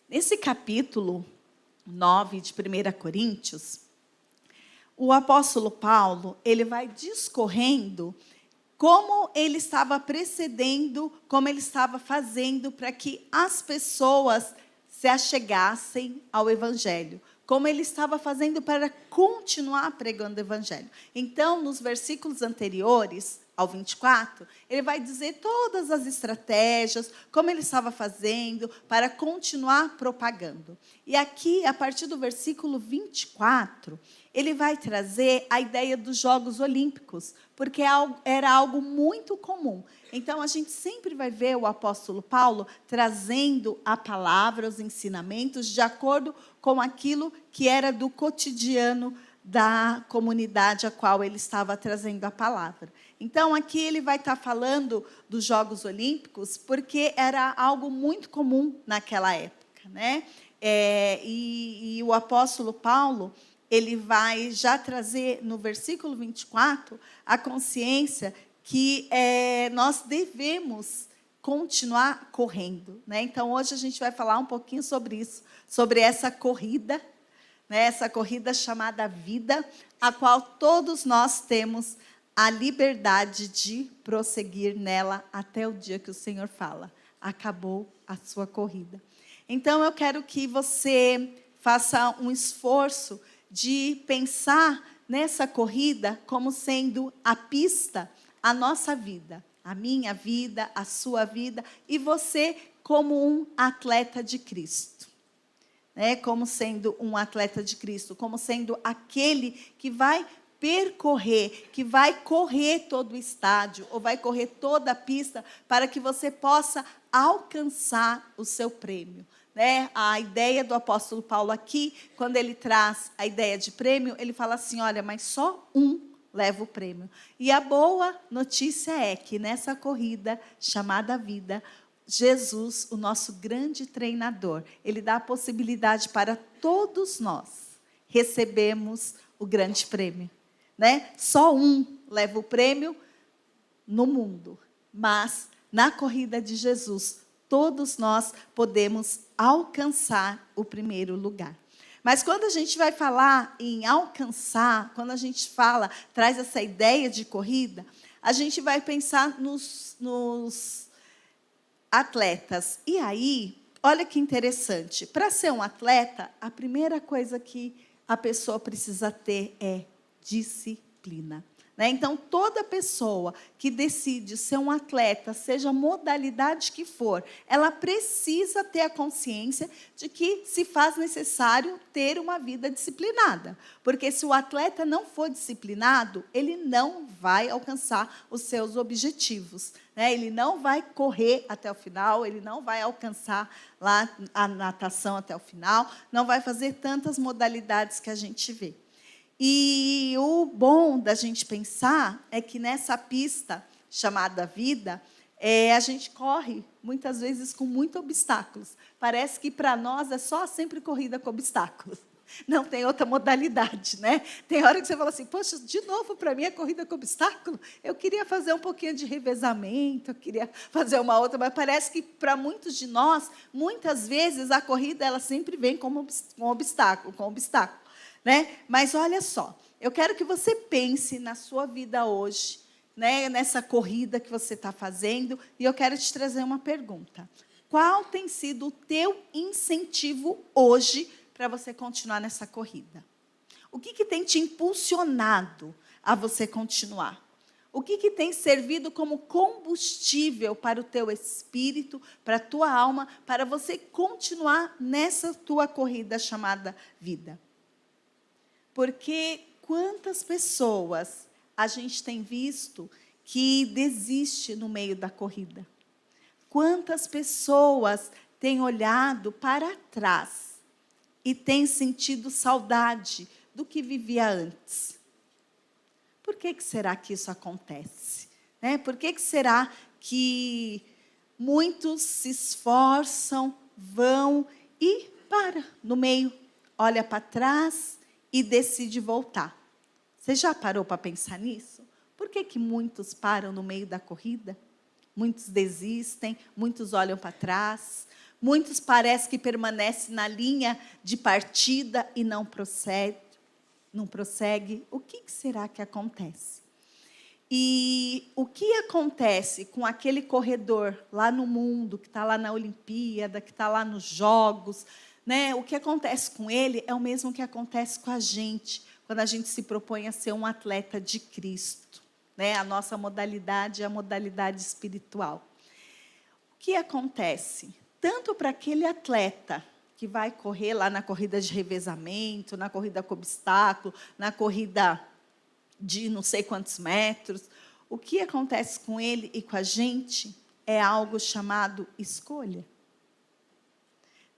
Nesse capítulo 9 de 1 Coríntios, o apóstolo Paulo, ele vai discorrendo como ele estava precedendo, como ele estava fazendo para que as pessoas se achegassem ao evangelho, como ele estava fazendo para continuar pregando o evangelho. Então, nos versículos anteriores ao 24, ele vai dizer todas as estratégias, como ele estava fazendo para continuar propagando. E aqui, a partir do versículo 24, ele vai trazer a ideia dos Jogos Olímpicos, porque era algo muito comum. Então, a gente sempre vai ver o apóstolo Paulo trazendo a palavra, os ensinamentos, de acordo com aquilo que era do cotidiano da comunidade a qual ele estava trazendo a palavra. Então, aqui ele vai estar falando dos Jogos Olímpicos, porque era algo muito comum naquela época, né? E o apóstolo Paulo, ele vai já trazer no versículo 24 a consciência que nós devemos continuar correndo, né? Então, hoje a gente vai falar um pouquinho sobre isso, sobre essa corrida, né? Essa corrida chamada vida, a qual todos nós temos a liberdade de prosseguir nela até o dia que o Senhor fala: acabou a sua corrida. Então, eu quero que você faça um esforço de pensar nessa corrida como sendo a pista, a nossa vida, a minha vida, a sua vida, e você como um atleta de Cristo. Como sendo um atleta de Cristo, como sendo aquele que vai percorrer, que vai correr todo o estádio, ou vai correr toda a pista, para que você possa alcançar o seu prêmio. A ideia do apóstolo Paulo aqui, quando ele traz a ideia de prêmio, ele fala assim: olha, mas só um leva o prêmio. E a boa notícia é que nessa corrida chamada vida, Jesus, o nosso grande treinador, ele dá a possibilidade para todos nós recebermos o grande prêmio. Só um leva o prêmio no mundo, mas na corrida de Jesus, todos nós podemos alcançar o primeiro lugar. Mas quando a gente vai falar em alcançar, quando a gente traz essa ideia de corrida, a gente vai pensar nos atletas. E aí, olha que interessante, para ser um atleta, a primeira coisa que a pessoa precisa ter é disciplina. Então, toda pessoa que decide ser um atleta, seja a modalidade que for, ela precisa ter a consciência de que se faz necessário ter uma vida disciplinada. Porque se o atleta não for disciplinado, ele não vai alcançar os seus objetivos. Ele não vai correr até o final, ele não vai alcançar lá a natação até o final, não vai fazer tantas modalidades que a gente vê. E o bom da gente pensar é que nessa pista chamada vida, a gente corre, muitas vezes, com muitos obstáculos. Parece que para nós é só sempre corrida com obstáculos. Não tem outra modalidade, né? Tem hora que você fala assim: poxa, de novo para mim é corrida com obstáculo? Eu queria fazer um pouquinho de revezamento, eu queria fazer uma outra, mas parece que para muitos de nós, muitas vezes a corrida ela sempre vem com obstáculo. Mas olha só, eu quero que você pense na sua vida hoje, nessa corrida que você está fazendo, e eu quero te trazer uma pergunta. Qual tem sido o teu incentivo hoje para você continuar nessa corrida? O que tem te impulsionado a você continuar? O que tem servido como combustível para o teu espírito, para a tua alma, para você continuar nessa tua corrida chamada vida? Porque quantas pessoas a gente tem visto que desiste no meio da corrida? Quantas pessoas têm olhado para trás e têm sentido saudade do que vivia antes? Por que será que isso acontece? Por que será que muitos se esforçam, vão e param no meio, olha para trás e decide voltar? Você já parou para pensar nisso? Por que muitos param no meio da corrida? Muitos desistem, muitos olham para trás. Muitos parecem que permanecem na linha de partida e não prossegue. O que será que acontece? E o que acontece com aquele corredor lá no mundo, que está lá na Olimpíada, que está lá nos Jogos, né? O que acontece com ele é o mesmo que acontece com a gente, quando a gente se propõe a ser um atleta de Cristo, né? A nossa modalidade é a modalidade espiritual. O que acontece? Tanto para aquele atleta que vai correr lá na corrida de revezamento, na corrida com obstáculo, na corrida de não sei quantos metros, o que acontece com ele e com a gente é algo chamado escolha.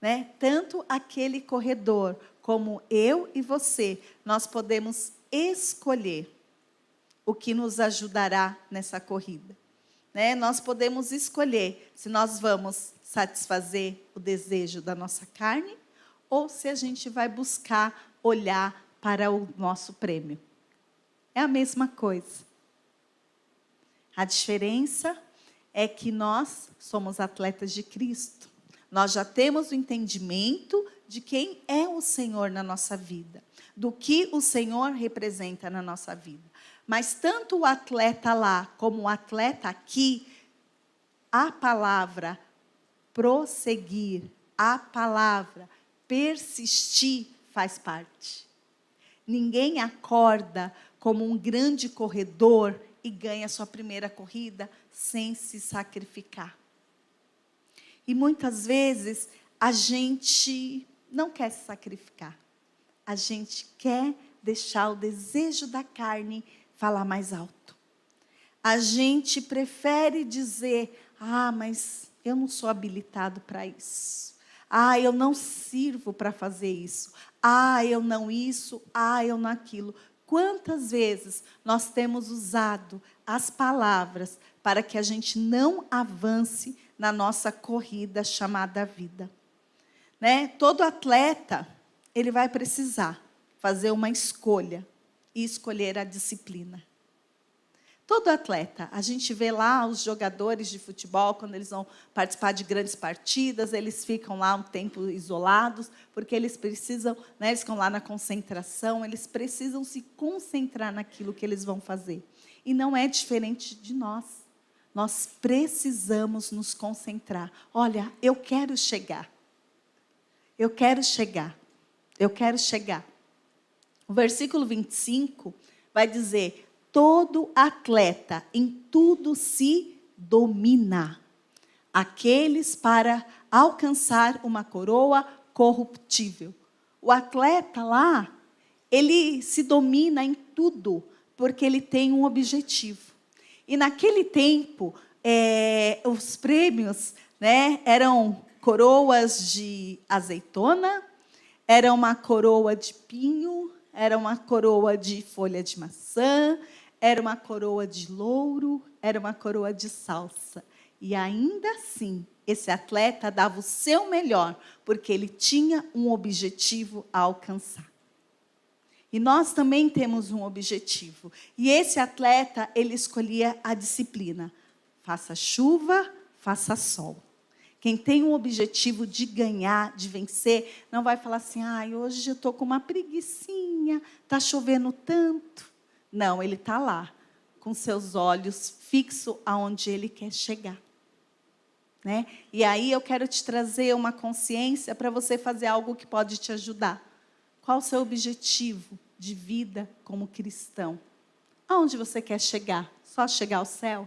Né? Tanto aquele corredor como eu e você, nós podemos escolher o que nos ajudará nessa corrida. Né? Nós podemos escolher se nós vamos satisfazer o desejo da nossa carne ou se a gente vai buscar olhar para o nosso prêmio. É a mesma coisa. A diferença é que nós somos atletas de Cristo. Nós já temos o entendimento de quem é o Senhor na nossa vida, do que o Senhor representa na nossa vida. Mas tanto o atleta lá como o atleta aqui, a palavra prosseguir, a palavra persistir faz parte. Ninguém acorda como um grande corredor e ganha sua primeira corrida sem se sacrificar. E muitas vezes a gente não quer se sacrificar. A gente quer deixar o desejo da carne falar mais alto. A gente prefere dizer, mas eu não sou habilitado para isso. Eu não sirvo para fazer isso. Eu não isso, eu não aquilo. Quantas vezes nós temos usado as palavras para que a gente não avance na nossa corrida chamada vida? Né? Todo atleta, ele vai precisar fazer uma escolha e escolher a disciplina. Todo atleta, a gente vê lá os jogadores de futebol, quando eles vão participar de grandes partidas, eles ficam lá um tempo isolados, porque eles precisam, né, eles ficam lá na concentração, eles precisam se concentrar naquilo que eles vão fazer. E não é diferente de nós. Nós precisamos nos concentrar. Olha, eu quero chegar. Eu quero chegar. Eu quero chegar. O versículo 25 vai dizer: todo atleta em tudo se domina. Aqueles para alcançar uma coroa corruptível. O atleta lá, ele se domina em tudo, porque ele tem um objetivo. E naquele tempo, os prêmios, né, eram coroas de azeitona, era uma coroa de pinho, era uma coroa de folha de maçã, era uma coroa de louro, era uma coroa de salsa. E ainda assim, esse atleta dava o seu melhor, porque ele tinha um objetivo a alcançar. E nós também temos um objetivo. E esse atleta, ele escolhia a disciplina. Faça chuva, faça sol. Quem tem um objetivo de ganhar, de vencer, não vai falar assim, hoje eu estou com uma preguicinha, está chovendo tanto. Não, ele está lá, com seus olhos fixos aonde ele quer chegar. Né? E aí eu quero te trazer uma consciência para você fazer algo que pode te ajudar. Qual o seu objetivo de vida como cristão? Aonde você quer chegar? Só chegar ao céu?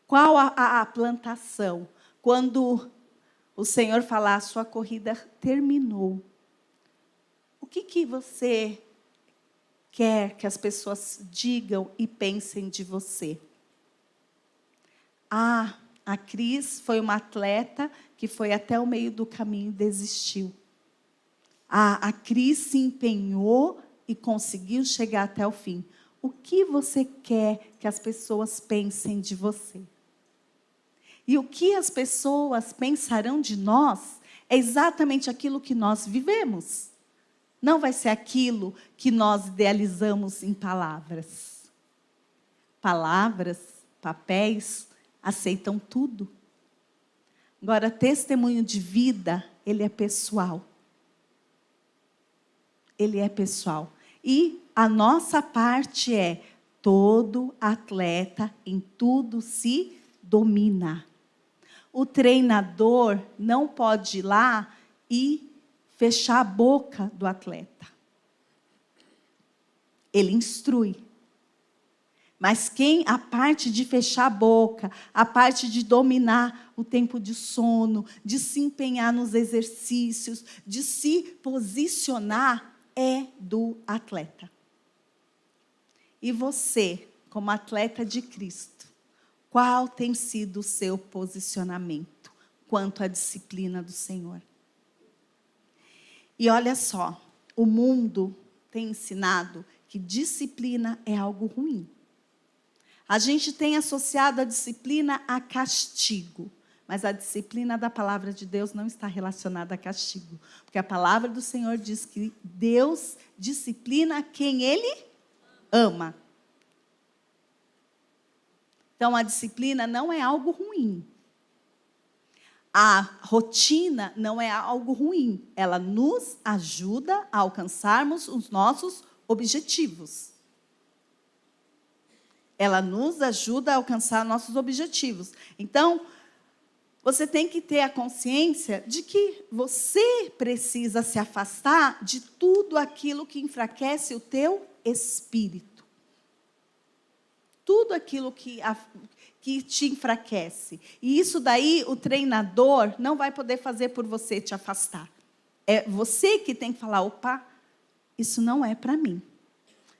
Qual a plantação? Quando o Senhor falar, a sua corrida terminou, o que você quer que as pessoas digam e pensem de você? A Cris foi uma atleta que foi até o meio do caminho e desistiu. A Cris se empenhou e conseguiu chegar até o fim. O que você quer que as pessoas pensem de você? E o que as pessoas pensarão de nós é exatamente aquilo que nós vivemos. Não vai ser aquilo que nós idealizamos em palavras. Palavras, papéis, aceitam tudo. Agora, testemunho de vida, ele é pessoal. Ele é pessoal. E a nossa parte é: todo atleta em tudo se domina. O treinador não pode ir lá e fechar a boca do atleta. Ele instrui. Mas a parte de fechar a boca, a parte de dominar o tempo de sono, de se empenhar nos exercícios, de se posicionar, é do atleta. E você, como atleta de Cristo, qual tem sido o seu posicionamento quanto à disciplina do Senhor? E olha só, o mundo tem ensinado que disciplina é algo ruim. A gente tem associado a disciplina a castigo, mas a disciplina da palavra de Deus não está relacionada a castigo, porque a palavra do Senhor diz que Deus disciplina quem Ele ama. Então, a disciplina não é algo ruim. A rotina não é algo ruim. Ela nos ajuda a alcançarmos os nossos objetivos. Ela nos ajuda a alcançar nossos objetivos. Então, você tem que ter a consciência de que você precisa se afastar de tudo aquilo que enfraquece o teu espírito. Tudo aquilo que te enfraquece. E isso daí, o treinador não vai poder fazer por você, te afastar. É você que tem que falar: opa, isso não é para mim.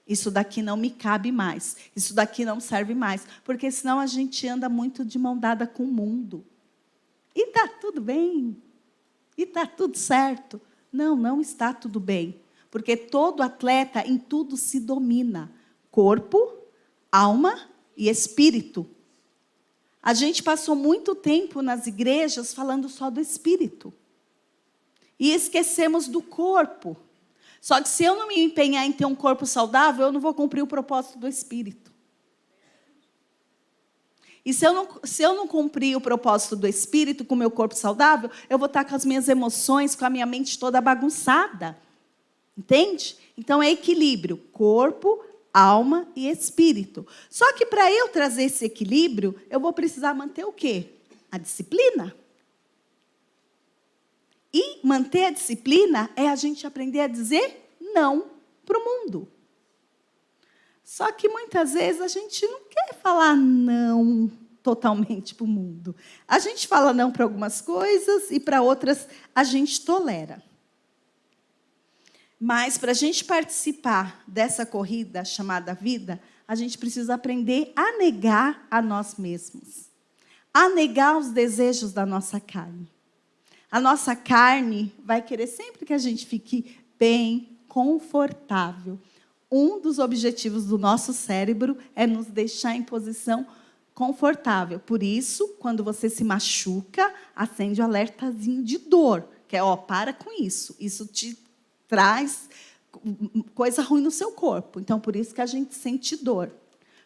Isso daqui não me cabe mais. Isso daqui não serve mais. Porque senão a gente anda muito de mão dada com o mundo. E está tudo bem. E está tudo certo. Não, não está tudo bem. Porque todo atleta em tudo se domina. Corpo, alma e espírito. A gente passou muito tempo nas igrejas falando só do espírito. E esquecemos do corpo. Só que se eu não me empenhar em ter um corpo saudável, eu não vou cumprir o propósito do espírito. E se eu não cumprir o propósito do espírito com o meu corpo saudável, eu vou estar com as minhas emoções, com a minha mente toda bagunçada. Entende? Então é equilíbrio, corpo, alma e espírito. Só que para eu trazer esse equilíbrio, eu vou precisar manter o quê? A disciplina. E manter a disciplina é a gente aprender a dizer não para o mundo. Só que muitas vezes a gente não quer falar não totalmente para o mundo. A gente fala não para algumas coisas e para outras a gente tolera. Mas para a gente participar dessa corrida chamada vida, a gente precisa aprender a negar a nós mesmos. A negar os desejos da nossa carne. A nossa carne vai querer sempre que a gente fique bem, confortável. Um dos objetivos do nosso cérebro é nos deixar em posição confortável. Por isso, quando você se machuca, acende o alertazinho de dor. Que é, para com isso. Isso te traz coisa ruim no seu corpo. Então, por isso que a gente sente dor.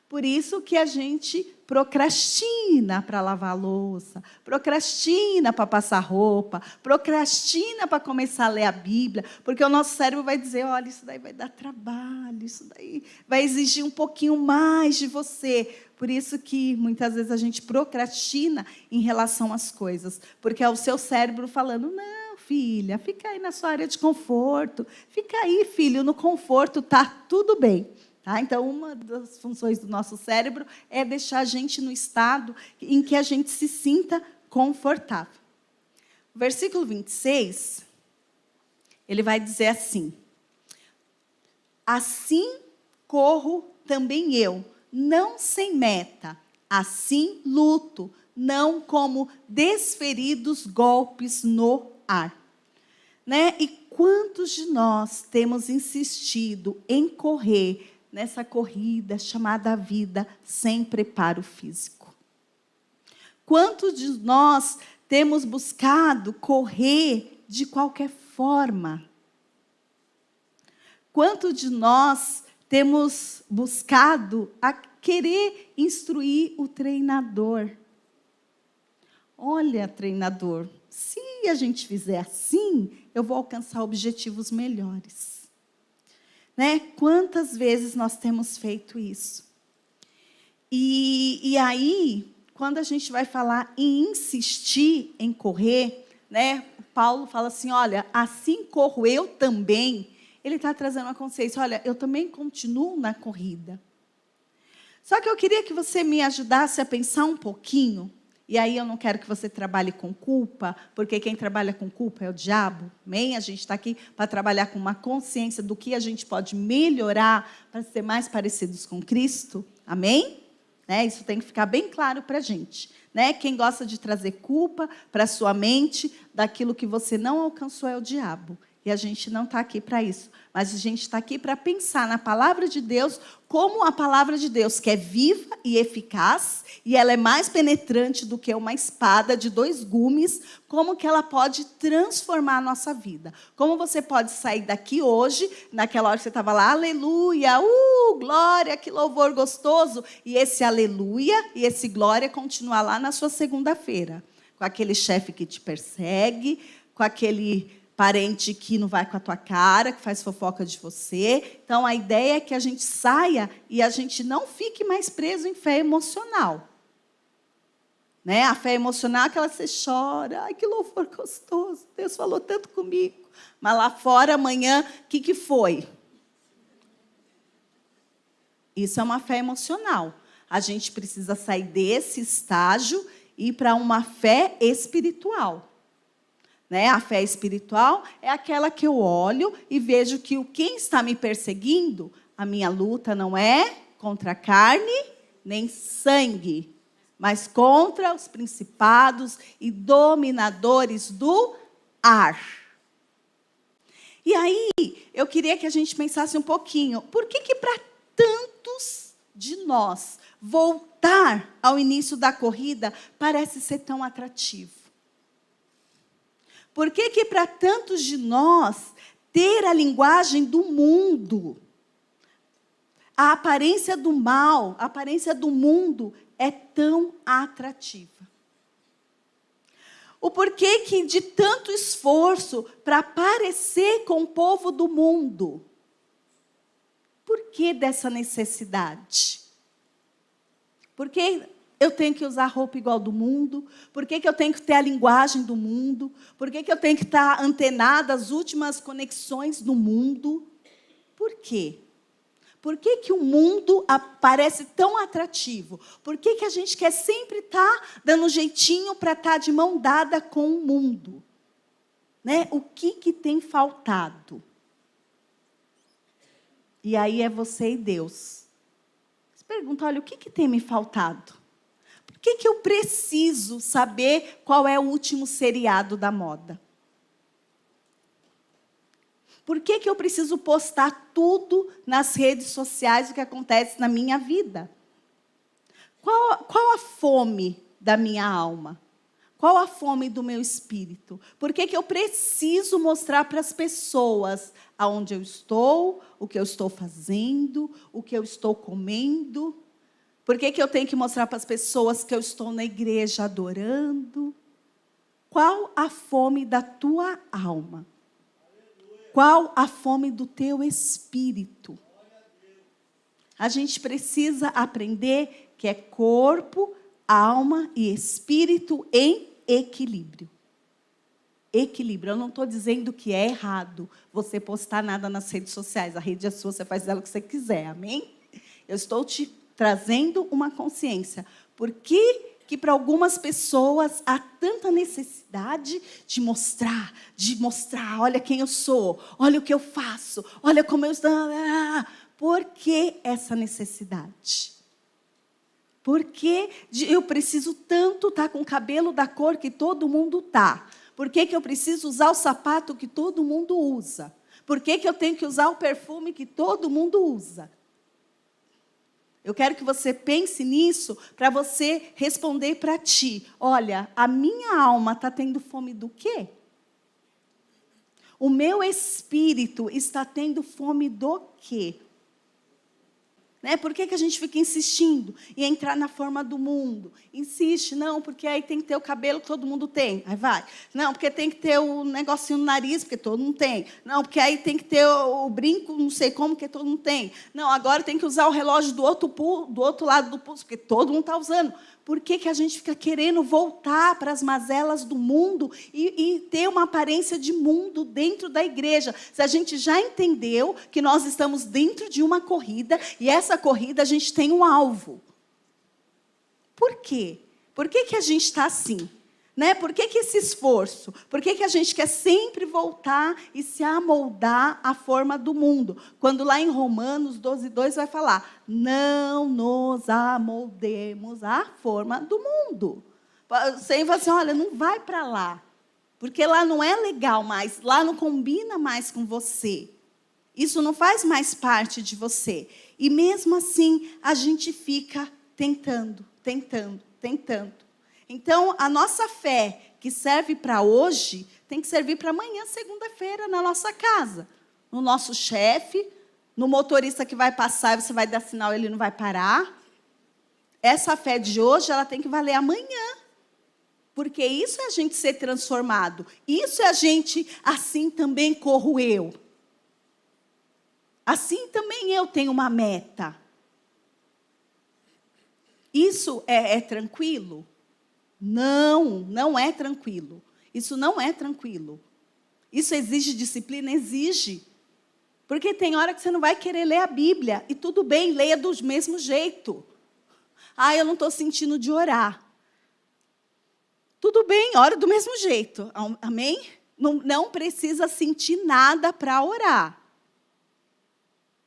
Por isso que a gente procrastina para lavar a louça, procrastina para passar roupa, procrastina para começar a ler a Bíblia, porque o nosso cérebro vai dizer: olha, isso daí vai dar trabalho, isso daí vai exigir um pouquinho mais de você. Por isso que muitas vezes a gente procrastina em relação às coisas, porque é o seu cérebro falando: não, filha, fica aí na sua área de conforto, fica aí, filho, no conforto, tá tudo bem. Tá? Então, uma das funções do nosso cérebro é deixar a gente no estado em que a gente se sinta confortável. O versículo 26, ele vai dizer assim: assim corro também eu, não sem meta, assim luto, não como desferidos golpes no ar. Né? E quantos de nós temos insistido em correr nessa corrida chamada vida sem preparo físico? Quantos de nós temos buscado correr de qualquer forma? Quantos de nós temos buscado a querer instruir o treinador? olha, treinador, se a gente fizer assim, eu vou alcançar objetivos melhores. Né? Quantas vezes nós temos feito isso? E aí, quando a gente vai falar em insistir em correr, né? Paulo fala assim, olha, assim corro eu também. Ele está trazendo uma consciência, olha, eu também continuo na corrida. Só que eu queria que você me ajudasse a pensar um pouquinho, e aí eu não quero que você trabalhe com culpa, porque quem trabalha com culpa é o diabo, amém? A gente está aqui para trabalhar com uma consciência do que a gente pode melhorar para ser mais parecidos com Cristo, amém? Né? Isso tem que ficar bem claro para a gente. Né? Quem gosta de trazer culpa para a sua mente daquilo que você não alcançou é o diabo. E a gente não está aqui para isso. Mas a gente está aqui para pensar na palavra de Deus, como a palavra de Deus, que é viva e eficaz, e ela é mais penetrante do que uma espada de 2 gumes, como que ela pode transformar a nossa vida. Como você pode sair daqui hoje, naquela hora que você estava lá, aleluia, glória, que louvor gostoso, e esse aleluia e esse glória continuar lá na sua segunda-feira, com aquele chefe que te persegue, com aquele parente que não vai com a tua cara, que faz fofoca de você. Então, a ideia é que a gente saia e a gente não fique mais preso em fé emocional. Né? A fé emocional é aquela que você chora. Ai, que louvor gostoso. Deus falou tanto comigo. Mas lá fora, amanhã, o que foi? Isso é uma fé emocional. A gente precisa sair desse estágio e ir para uma fé espiritual. Né? A fé espiritual é aquela que eu olho e vejo que quem está me perseguindo, a minha luta não é contra a carne nem sangue, mas contra os principados e dominadores do ar. E aí, eu queria que a gente pensasse um pouquinho, por que para tantos de nós voltar ao início da corrida parece ser tão atrativo? Por que para tantos de nós, ter a linguagem do mundo, a aparência do mal, a aparência do mundo é tão atrativa? O porquê que de tanto esforço para parecer com o povo do mundo? Por que dessa necessidade? Por que eu tenho que usar roupa igual do mundo? Por que eu tenho que ter a linguagem do mundo? Por que eu tenho que estar antenada às últimas conexões do mundo? Por quê? Por que o mundo parece tão atrativo? Por que a gente quer sempre estar dando um jeitinho para estar de mão dada com o mundo? Né? O que tem faltado? E aí é você e Deus. Você pergunta, olha, o que tem me faltado? Por que eu preciso saber qual é o último seriado da moda? Por que eu preciso postar tudo nas redes sociais, o que acontece na minha vida? Qual a fome da minha alma? Qual a fome do meu espírito? Por que eu preciso mostrar para as pessoas aonde eu estou, o que eu estou fazendo, o que eu estou comendo? Por que eu tenho que mostrar para as pessoas que eu estou na igreja adorando? Qual a fome da tua alma? Qual a fome do teu espírito? A gente precisa aprender que é corpo, alma e espírito em equilíbrio. Equilíbrio. Eu não estou dizendo que é errado você postar nada nas redes sociais. A rede é sua, você faz dela o que você quiser, amém? Eu estou te trazendo uma consciência. Por que para algumas pessoas há tanta necessidade de mostrar, olha quem eu sou, olha o que eu faço, olha como eu estou. Por que essa necessidade? Por que eu preciso tanto estar com o cabelo da cor que todo mundo está? Por que eu preciso usar o sapato que todo mundo usa? Por que eu tenho que usar o perfume que todo mundo usa? Eu quero que você pense nisso para você responder para ti. Olha, a minha alma está tendo fome do quê? O meu espírito está tendo fome do quê? Né? Por que a gente fica insistindo em entrar na forma do mundo? Insiste, não, porque aí tem que ter o cabelo que todo mundo tem. Aí vai. Não, porque tem que ter o negocinho no nariz, porque todo mundo tem. Não, porque aí tem que ter o brinco, não sei como, que todo mundo tem. Não, agora tem que usar o relógio do outro lado do pulso, porque todo mundo está usando. Por que a gente fica querendo voltar para as mazelas do mundo e ter uma aparência de mundo dentro da igreja? Se a gente já entendeu que nós estamos dentro de uma corrida e essa corrida a gente tem um alvo. Por quê? Por que a gente está assim? Né? Por que esse esforço? Por que a gente quer sempre voltar e se amoldar à forma do mundo? Quando lá em Romanos 12:2 vai falar, não nos amoldemos à forma do mundo. Você fala assim, olha, não vai para lá, porque lá não é legal mais, lá não combina mais com você. Isso não faz mais parte de você. E mesmo assim, a gente fica tentando. Então, a nossa fé, que serve para hoje, tem que servir para amanhã, segunda-feira, na nossa casa. No nosso chefe, no motorista que vai passar, você vai dar sinal, ele não vai parar. Essa fé de hoje, ela tem que valer amanhã. Porque isso é a gente ser transformado. Isso é a gente, assim também corro eu. Assim também eu tenho uma meta. Isso é tranquilo? Não é tranquilo. Isso não é tranquilo. Isso exige disciplina? Exige. Porque tem hora que você não vai querer ler a Bíblia. E tudo bem, leia do mesmo jeito. Eu não estou sentindo de orar. Tudo bem, ora do mesmo jeito. Amém? Não precisa sentir nada para orar.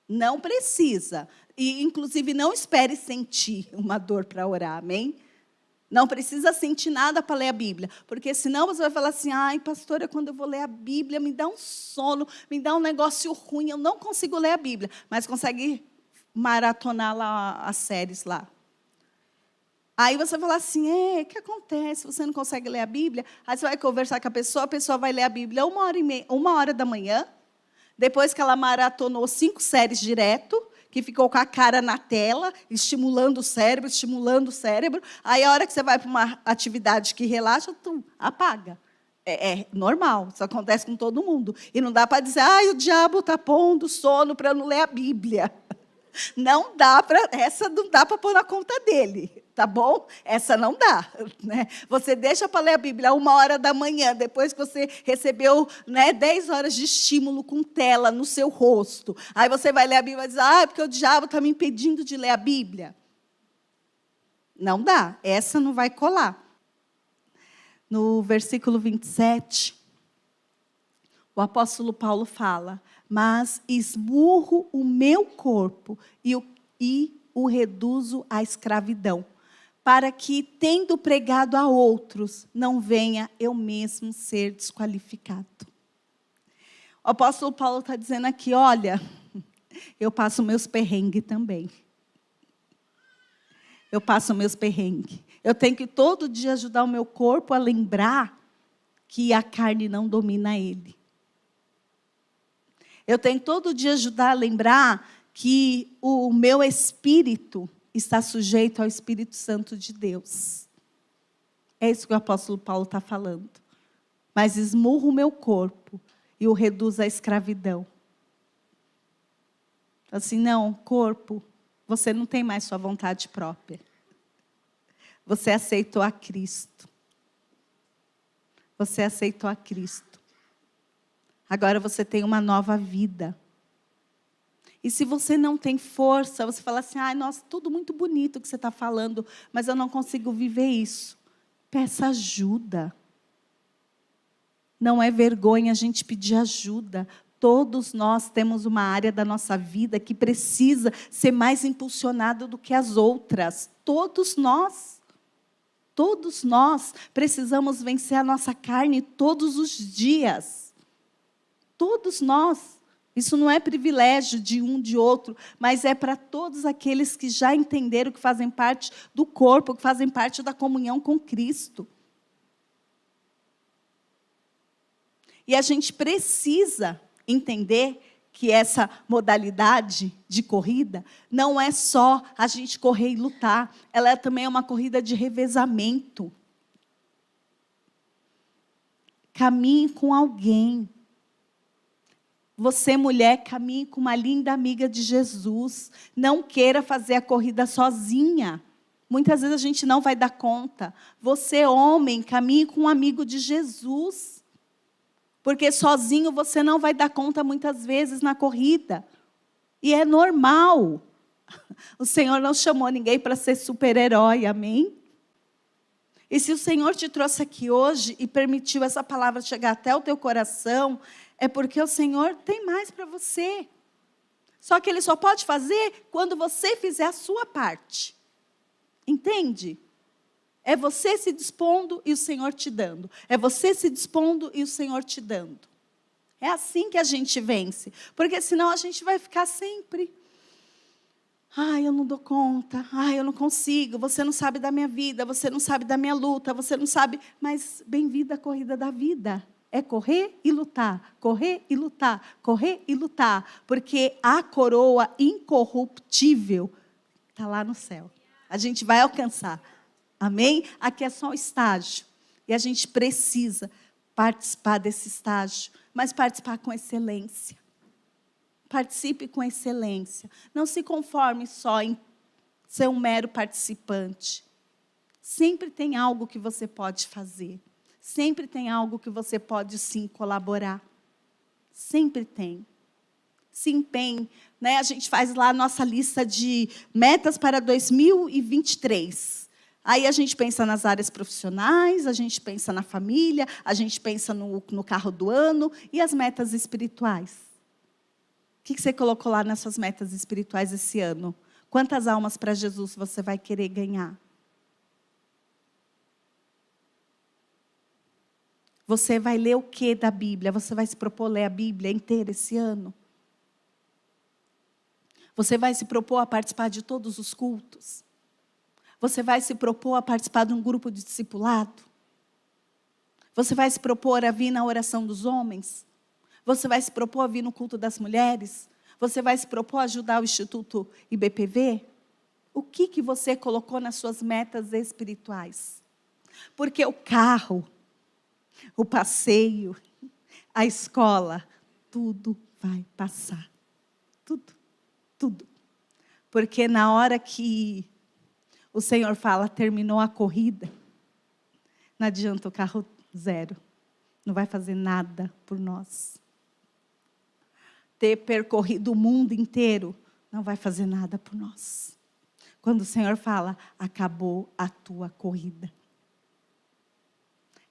Não precisa. E, inclusive, não espere sentir uma dor para orar, amém? Não precisa sentir nada para ler a Bíblia. Porque senão você vai falar assim, pastora, quando eu vou ler a Bíblia, me dá um sono, me dá um negócio ruim, eu não consigo ler a Bíblia. Mas consegue maratonar lá as séries lá. Aí você fala assim, o que acontece? Você não consegue ler a Bíblia? Aí você vai conversar com a pessoa vai ler a Bíblia 1h da manhã, depois que ela maratonou 5 séries direto, que ficou com a cara na tela, estimulando o cérebro. Aí, a hora que você vai para uma atividade que relaxa, apaga. É normal, isso acontece com todo mundo. E não dá para dizer, o diabo está pondo sono para eu não ler a Bíblia. Essa não dá para pôr na conta dele, tá bom? Essa não dá. Né? Você deixa para ler a Bíblia 1h da manhã, depois que você recebeu 10 horas de estímulo com tela no seu rosto. Aí você vai ler a Bíblia e diz, porque o diabo está me impedindo de ler a Bíblia. Não dá, essa não vai colar. No versículo 27, o apóstolo Paulo fala, mas esmurro o meu corpo e o reduzo à escravidão, para que, tendo pregado a outros, não venha eu mesmo ser desqualificado. O apóstolo Paulo está dizendo aqui, olha, eu passo meus perrengues também. Eu passo meus perrengues. Eu tenho que todo dia ajudar o meu corpo a lembrar que a carne não domina ele. Eu tenho que todo dia ajudar a lembrar que o meu espírito está sujeito ao Espírito Santo de Deus. É isso que o apóstolo Paulo está falando. Mas esmurro o meu corpo e o reduzo à escravidão. Assim, não, corpo, você não tem mais sua vontade própria. Você aceitou a Cristo. Você aceitou a Cristo. Agora você tem uma nova vida. E se você não tem força, você fala assim, nossa, tudo muito bonito que você está falando, mas eu não consigo viver isso. Peça ajuda. Não é vergonha a gente pedir ajuda. Todos nós temos uma área da nossa vida que precisa ser mais impulsionada do que as outras. Todos nós precisamos vencer a nossa carne todos os dias. Todos nós. Isso não é privilégio de um, de outro, mas é para todos aqueles que já entenderam que fazem parte do corpo, que fazem parte da comunhão com Cristo. E a gente precisa entender que essa modalidade de corrida não é só a gente correr e lutar, ela também é uma corrida de revezamento. Caminhe com alguém. Você, mulher, caminhe com uma linda amiga de Jesus. Não queira fazer a corrida sozinha. Muitas vezes a gente não vai dar conta. Você, homem, caminhe com um amigo de Jesus. Porque sozinho você não vai dar conta muitas vezes na corrida. E é normal. O Senhor não chamou ninguém para ser super-herói, amém? E se o Senhor te trouxe aqui hoje e permitiu essa palavra chegar até o teu coração, é porque o Senhor tem mais para você. Só que Ele só pode fazer quando você fizer a sua parte. Entende? É você se dispondo e o Senhor te dando. É você se dispondo e o Senhor te dando. É assim que a gente vence. Porque senão a gente vai ficar sempre... Ai, eu não dou conta. Ai, eu não consigo. Você não sabe da minha vida. Você não sabe da minha luta. Você não sabe... Mas bem-vinda a corrida da vida. É correr e lutar. Correr e lutar. Correr e lutar. Porque a coroa incorruptível está lá no céu. A gente vai alcançar. Amém? Aqui é só um estágio. E a gente precisa participar desse estágio. Mas participar com excelência. Participe com excelência. Não se conforme só em ser um mero participante. Sempre tem algo que você pode fazer. Sempre tem algo que você pode, sim, colaborar. Sempre tem. Se empenhe. Né? A gente faz lá a nossa lista de metas para 2023. Aí a gente pensa nas áreas profissionais, a gente pensa na família, a gente pensa no carro do ano e as metas espirituais. O que você colocou lá nas suas metas espirituais esse ano? Quantas almas para Jesus você vai querer ganhar? Você vai ler o que da Bíblia? Você vai se propor ler a Bíblia inteira esse ano? Você vai se propor a participar de todos os cultos? Você vai se propor a participar de um grupo de discipulado? Você vai se propor a vir na oração dos homens? Você vai se propor a vir no culto das mulheres? Você vai se propor a ajudar o Instituto IBPV? O que você colocou nas suas metas espirituais? Porque o carro, o passeio, a escola, tudo vai passar. Tudo, tudo. Porque na hora que o Senhor fala, terminou a corrida, não adianta o carro zero. Não vai fazer nada por nós. Ter percorrido o mundo inteiro não vai fazer nada por nós. Quando o Senhor fala, acabou a tua corrida.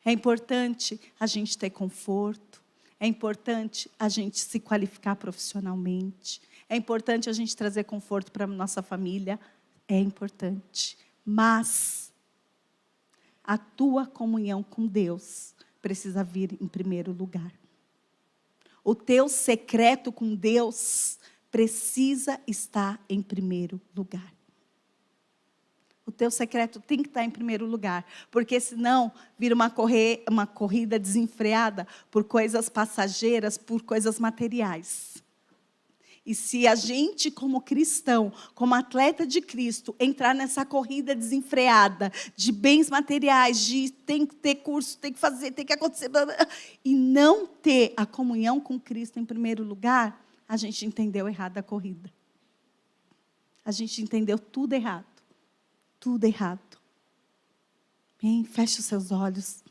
É importante a gente ter conforto. É importante a gente se qualificar profissionalmente. É importante a gente trazer conforto para a nossa família. É importante. Mas a tua comunhão com Deus precisa vir em primeiro lugar. O teu secreto com Deus precisa estar em primeiro lugar. O teu secreto tem que estar em primeiro lugar. Porque senão vira uma corrida desenfreada por coisas passageiras, por coisas materiais. E se a gente, como cristão, como atleta de Cristo, entrar nessa corrida desenfreada de bens materiais, de tem que ter curso, tem que fazer, tem que acontecer, blá, blá, e não ter a comunhão com Cristo em primeiro lugar, a gente entendeu errado a corrida. A gente entendeu tudo errado. Tudo errado. Bem, feche os seus olhos.